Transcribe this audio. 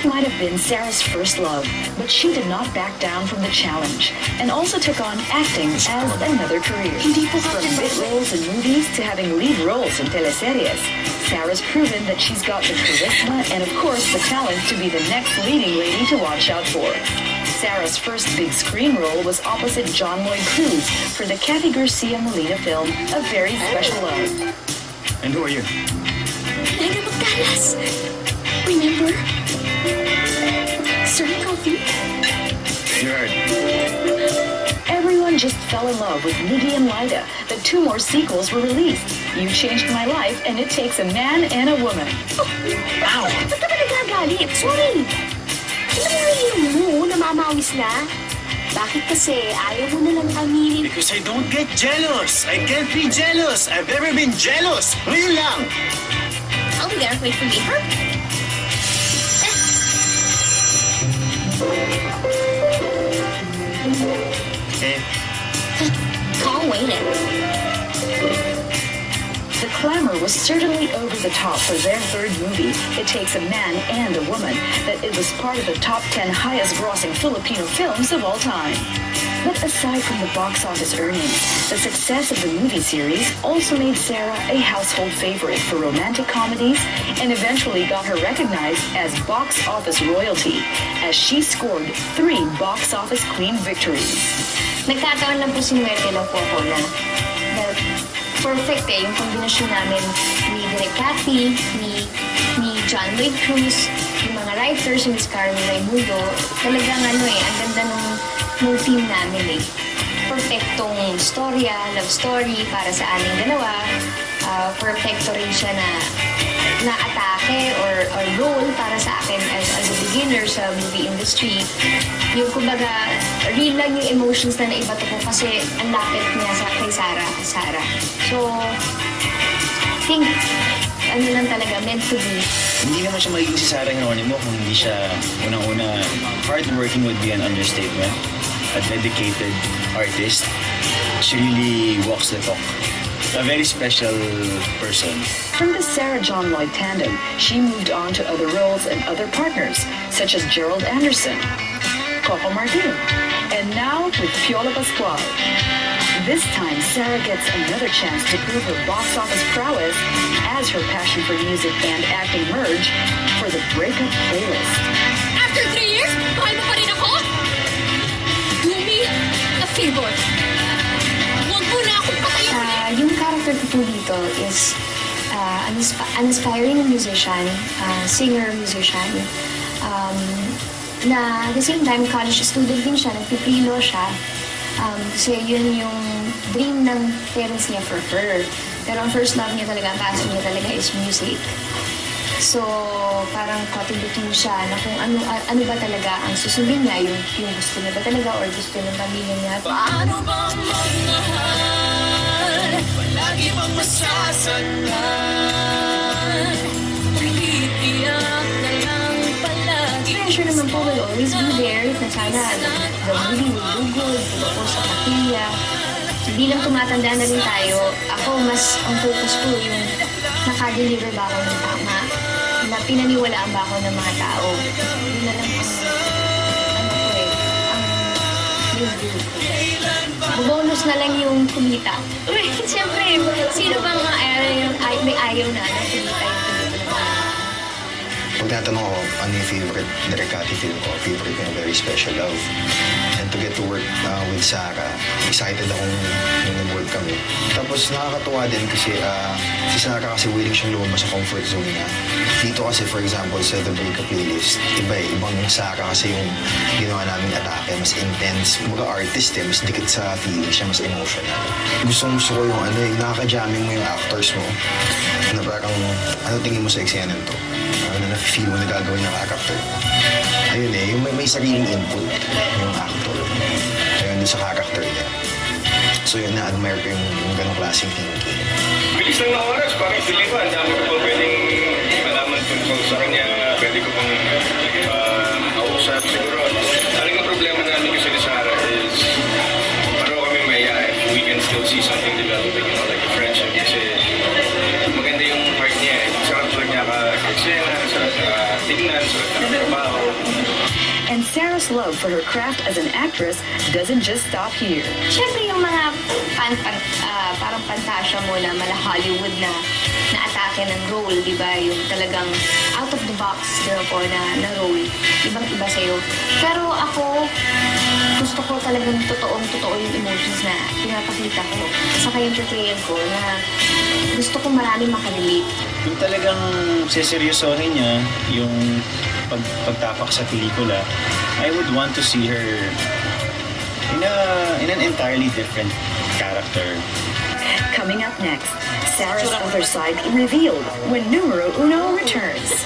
might have been Sarah's first love, but she did not back down from the challenge and also took on acting as another career. From bit roles in movies to having lead roles in teleseries, Sarah's proven that she's got the charisma and, of course, the talent to be the next leading lady to watch out for. Sarah's first big screen role was opposite John Lloyd Cruz for the Kathy Garcia Molina film, A Very Special Love. And who are you? Lena Magdalas. Remember? Sir Coffee? You heard. Everyone just fell in love with Miggy and Lyda. The 2 more sequels were released. You Changed My Life and It Takes a Man and a Woman. Oh, Ow! Ba't ka ba nagagalit? Sorry. Ano mo? Namamawis na? Bakit kasi ayaw mo na lang aminin? Because I don't get jealous. I can't be jealous. I've never been jealous. Ngayon lang. I'll be there. Wait for me, huh? Okay. Can't wait it. The clamor was certainly over the top for their third movie, It Takes a Man and a Woman, that it was part of the top 10 highest-grossing Filipino films of all time. But aside from the box office earnings, the success of the movie series also made Sarah a household favorite for romantic comedies and eventually got her recognized as box office royalty, as she scored 3 box office queen victories. Nagkataon lang po sinuwerte lang po ako na perfect yung kombinasyon namin ni Direk Cathy, ni John Lloyd Cruz, yung mga writers, yung Miss Carmen Raimundo. Talagang ang ganda nung team namin Perfectong storya, love story para sa aming dalawa. Perfecto rin siya na atake or role para sa akin as a beginner sa movie industry. Yung kumbaga, real lang yung emotions na naibato ko kasi ang lapit niya kay Sarah. So, I think, ano lang talaga, meant to be. Hindi naman siya magiging si Sarah Geronimo mo kung hindi siya unang-una. Hardworking would be an understatement. A dedicated artist. She really walks the talk. A very special person. From the Sarah John Lloyd tandem, she moved on to other roles and other partners, such as Gerald Anderson, Coco Martin, and now with Fiola Pascual. This time, Sarah gets another chance to prove her box office prowess as her passion for music and acting merge for the Breakup Playlist. After 3 years, mahal mo pa rin ako? Do me a favor. Huwag mo na akong patayin. Yung character ko po dito is an aspiring musician, singer-musician, na at the same time, college student din siya, nagpipilo siya. Kasi yun yung dream ng parents niya for her. Pero ang first love niya talaga, ang passion niya talaga is music. So, parang katubutin siya na kung ano ba talaga ang susundin niya, yung gusto niya ba talaga or gusto ng pamilya niya. Paano bang magmahal? Palagi bang masasaktan? Iiyak na lang palagi. Pressure naman po will always be there na sana the movie will do good, po sa kapilya. Bilang tumatanda na rin tayo, ako mas ang focus ko yung nakadeliver ba ako ng tama, na pinaniwalaan ba ako ng mga tao. Yun na lang ang bonus na lang yung kumita. Siyempre, sino bang may ayaw na kumita yung kumita? Pag natanong ako, ano yung favorite Direk Cathy film ko, favorite ko yung Very Special Love. And to get to work with Sarah, excited akong nung nag-work kami. Tapos nakakatuwa din kasi si Sarah kasi willing siyang lumabas sa comfort zone niya. Dito kasi, for example, sa The Breakup Playlist, ibang Sarah kasi yung ginawa naming atake, mas intense. Mga artist mas dikit sa feeling siya, mas emotional. Gusto ko yung nakaka-jamming mo yung actors mo. Na parang, ano tingin mo sa eksena nito? Na na-feel mo na gagawin ng character mo. Ayun yung may sariling input yung actor. Ayun dun sa character niya. So yun, na-admire ko yung ganong klaseng thinking. Bilis lang na oras, parang silipa. Ang dami ko pa pwedeng malaman tungkol sa kanya. Pwede ko pang kausap siguro. Aling ang problema namin kasi ni Sarah is pareho kami maya if we can still see something developing, like a friendship. Kasi maganda yung part niya. Sarap lang niya ka-eksena, sarap tignan, sarap na trabaho. Sarah's love for her craft as an actress doesn't just stop here. Siyempre yung mga parang pantasya mo na mala Hollywood na atake ng role, di ba? Yung talagang out of the box, therefore, na role. Ibang-iba sa'yo. Pero ako, gusto ko talagang totoo yung emotions na pinapakita ko. Saka yung portrayal ko na gusto ko marami makarelate. Kung talagang seseryosohin niya yung pagtapak sa pelikula, I would want to see her in an entirely different character. Coming up next, Sarah's other side revealed when Numero Uno returns.